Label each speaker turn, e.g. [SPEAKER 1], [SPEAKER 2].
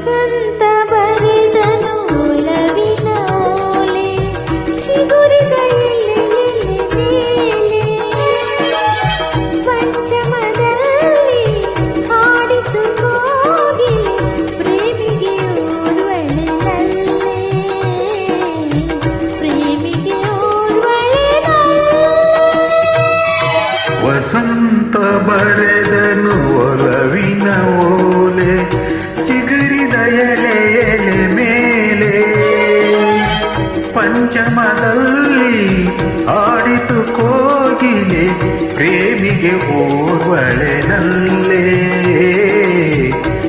[SPEAKER 1] ವಸಂತ ಬರೆದನು ಒಲವಿನ ಓಲೆ ಚಿಗುರಿದ ಎಲೆ ಮೇಲೆ ಪಂಚಮದಲ್ಲಿ ಹಾಡಿತು ಕೋಗಿಲೆ ಪ್ರೇಮಿಗೆ ಓರ್ವಳೆ ನಲ್ಲೆ ಪ್ರೇಮಿಗೆ ಓರ್ವಳೆ
[SPEAKER 2] ವಸಂತ ಬರೆದನು ಒಲವಿನ ಓಲೆ ಚಿಗುರಿದ ಎಲೆ ಎಲೆ ಮೇಲೆ ಪಂಚಮದಲ್ಲಿ ಆಡಿತು ಕೋಗಿಲೆ ಪ್ರೇಮಿಗೆ ಓರ್ವಳೆ ನಲ್ಲೆ